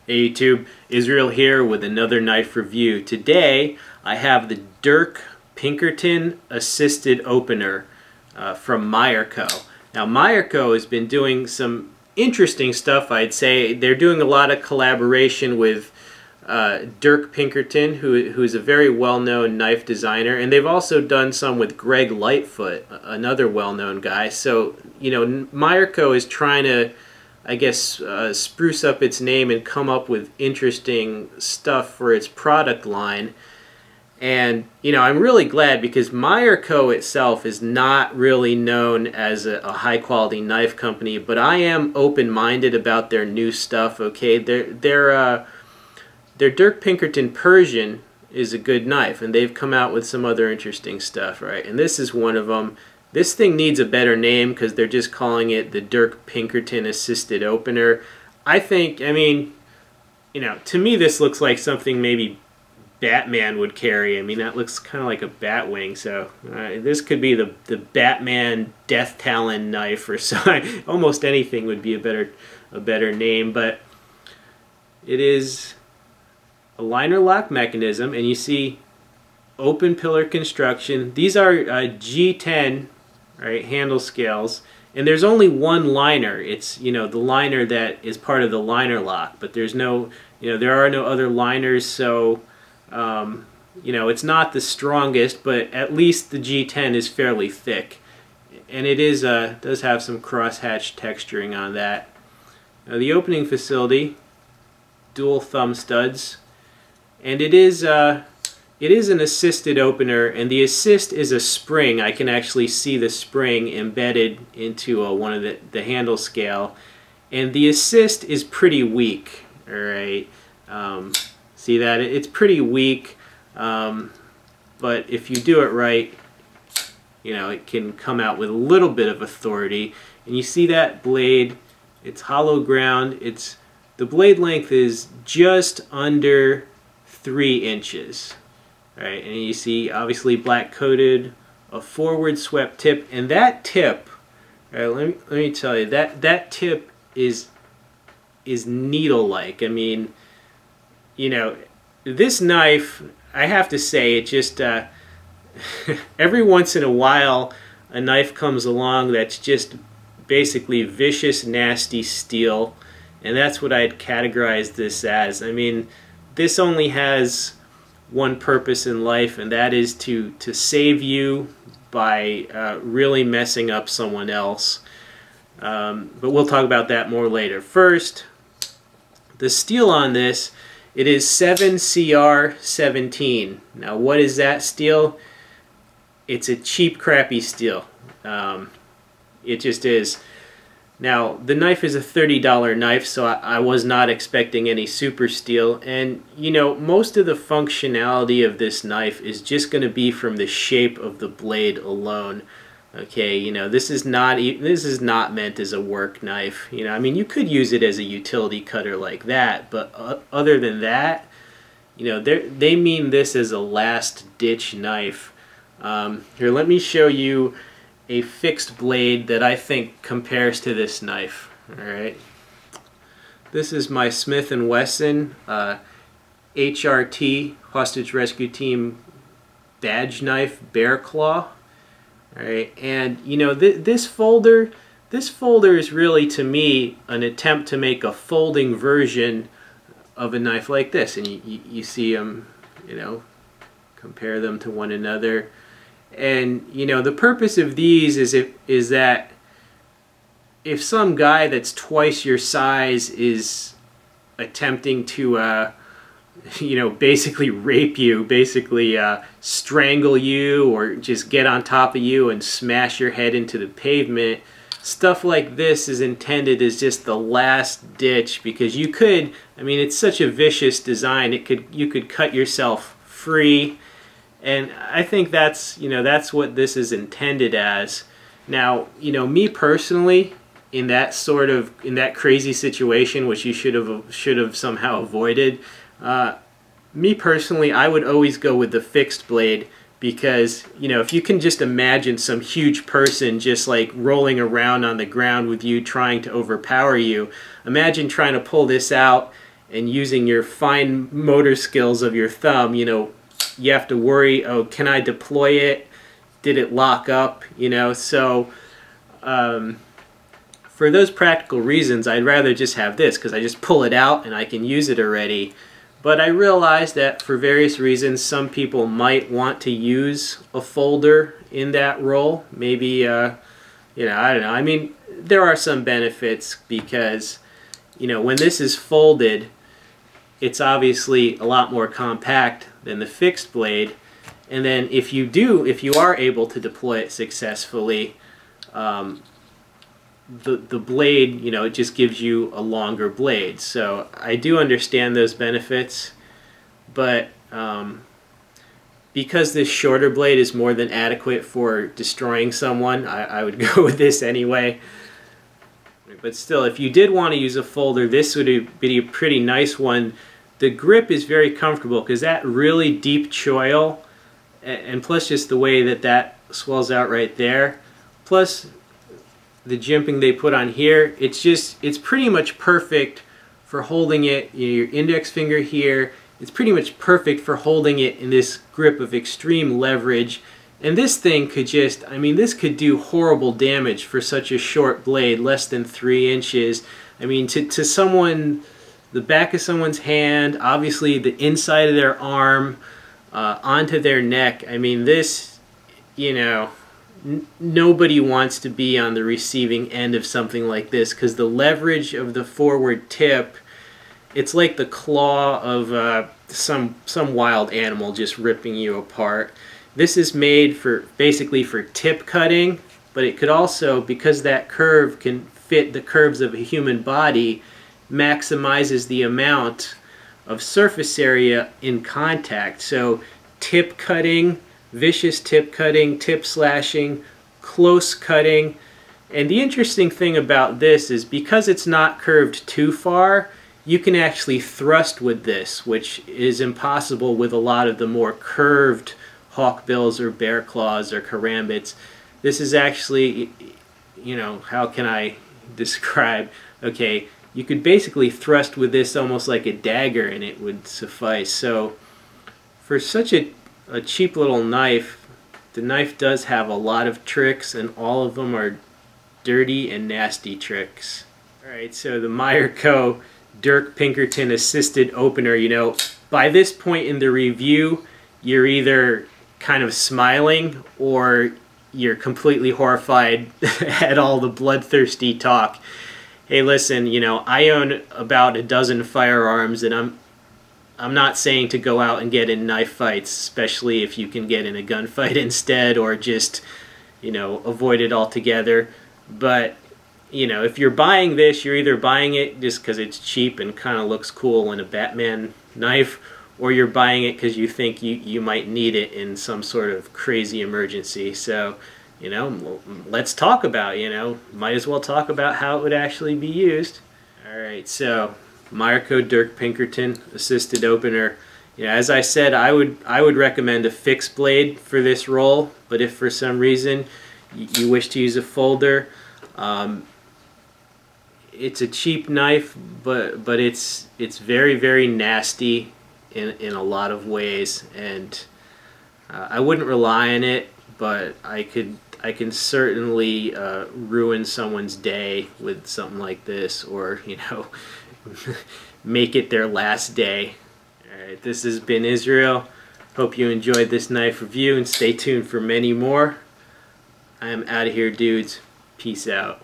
Hey YouTube, Israel here with another knife review. Today I have the Dirk Pinkerton Assisted Opener from Meyerco. Now Meyerco has been doing some interesting stuff, I'd say. They're doing a lot of collaboration with Dirk Pinkerton, who's a very well-known knife designer, and they've also done some with Greg Lightfoot, another well-known guy. So, you know, Meyerco is trying to, I guess, spruce up its name and come up with interesting stuff for its product line. And, you know, I'm really glad because Meyerco itself is not really known as a high-quality knife company, but I am open-minded about their new stuff, okay? Their Dirk Pinkerton Persian is a good knife, and they've come out with some other interesting stuff, right? And this is one of them. This thing needs a better name because they're just calling it the Dirk Pinkerton Assisted Opener. I think, I mean, you know, to me this looks like something maybe Batman would carry. I mean, that looks kind of like a bat wing, so this could be the Batman Death Talon knife or so. Almost anything would be a better name, but it is a liner lock mechanism, and you see open pillar construction. These are G10, right, handle scales, and there's only one liner. It's, you know, the liner that is part of the liner lock, but there's no, you know, there are no other liners, so you know, it's not the strongest, but at least the G10 is fairly thick, and it is does have some crosshatch texturing on that. Now, the opening facility, dual thumb studs, and it is an assisted opener, and the assist is a spring. I can actually see the spring embedded into one of the handle scale, and the assist is pretty weak. All right, see that? It's pretty weak, but if you do it right, you know, it can come out with a little bit of authority. And you see that blade? It's hollow ground. The blade length is just under 3 inches. Right, and you see obviously black coated, a forward swept tip, and that tip, right, let me tell you, that tip is needle-like. I mean, you know, this knife, I have to say, it just every once in a while a knife comes along that's just basically vicious, nasty steel, and that's what I'd categorize this as. I mean, this only has one purpose in life, and that is to save you by really messing up someone else. But we'll talk about that more later. First, the steel on this, it is 7CR17. Now, what is that steel? It's a cheap, crappy steel. It just is. Now, the knife is a $30 knife, so I was not expecting any super steel. And, you know, most of the functionality of this knife is just going to be from the shape of the blade alone. Okay, you know, this is not meant as a work knife. You know, I mean, you could use it as a utility cutter like that, but other than that, you know, they mean this as a last-ditch knife. Here, let me show you a fixed blade that I think compares to this knife. Alright, this is my Smith & Wesson HRT, Hostage Rescue Team badge knife, Bear Claw. Alright, and you know, this folder is really, to me, an attempt to make a folding version of a knife like this, and you see them, you know, compare them to one another. And, you know, the purpose of these is that if some guy that's twice your size is attempting to, you know, basically rape you, basically strangle you, or just get on top of you and smash your head into the pavement, stuff like this is intended as just the last ditch, because you could, I mean, it's such a vicious design, you could cut yourself free. And I think that's, you know, that's what this is intended as. Now, you know, me personally, in that crazy situation, which you should have somehow avoided, me personally, I would always go with the fixed blade, because, you know, if you can just imagine some huge person just like rolling around on the ground with you trying to overpower you, imagine trying to pull this out and using your fine motor skills of your thumb, you know, you have to worry, oh, can I deploy it? Did it lock up? You know, so for those practical reasons, I'd rather just have this, because I just pull it out and I can use it already. But I realize that for various reasons, some people might want to use a folder in that role. Maybe, you know, I don't know. I mean, there are some benefits because, you know, when this is folded, it's obviously a lot more compact than the fixed blade. And then if you are able to deploy it successfully, the blade, you know, it just gives you a longer blade. So I do understand those benefits, but because this shorter blade is more than adequate for destroying someone, I would go with this anyway. But still, if you did want to use a folder, this would be a pretty nice one. The grip is very comfortable because that really deep choil, and plus just the way that swells out right there, plus the jimping they put on here, it's pretty much perfect for holding it, you know, your index finger here, it's pretty much perfect for holding it in this grip of extreme leverage. And this thing could just, I mean, this could do horrible damage for such a short blade, less than 3 inches. I mean, to someone, the back of someone's hand, obviously the inside of their arm, onto their neck. I mean, this, you know, nobody wants to be on the receiving end of something like this, because the leverage of the forward tip, it's like the claw of some wild animal just ripping you apart. This is made for basically for tip cutting, but it could also, because that curve can fit the curves of a human body, maximizes the amount of surface area in contact. So tip cutting, vicious tip cutting, tip slashing, close cutting. And the interesting thing about this is because it's not curved too far, you can actually thrust with this, which is impossible with a lot of the more curved hawkbills or bear claws or karambits. This is actually, you know, how can I describe? Okay, you could basically thrust with this almost like a dagger and it would suffice. So for such a cheap little knife, the knife does have a lot of tricks, and all of them are dirty and nasty tricks. Alright, so the Meyerco Dirk Pinkerton assisted opener, you know, by this point in the review, you're either kind of smiling or you're completely horrified at all the bloodthirsty talk. Hey, listen, you know, I own about a dozen firearms, and I'm not saying to go out and get in knife fights, especially if you can get in a gunfight instead, or just, you know, avoid it altogether. But, you know, if you're buying this, you're either buying it just because it's cheap and kind of looks cool in a Batman knife, or you're buying it because you think you might need it in some sort of crazy emergency. So, you know, let's talk about, you know, might as well talk about how it would actually be used. Alright, so Meyerco Dirk Pinkerton assisted opener. You know, as I said, I would recommend a fixed blade for this roll, but if for some reason you wish to use a folder, it's a cheap knife, but it's very, very nasty in a lot of ways, and I wouldn't rely on it, but I can certainly ruin someone's day with something like this, or, you know, make it their last day. Alright, this has been Israel. Hope you enjoyed this knife review, and stay tuned for many more. I am out of here, dudes. Peace out.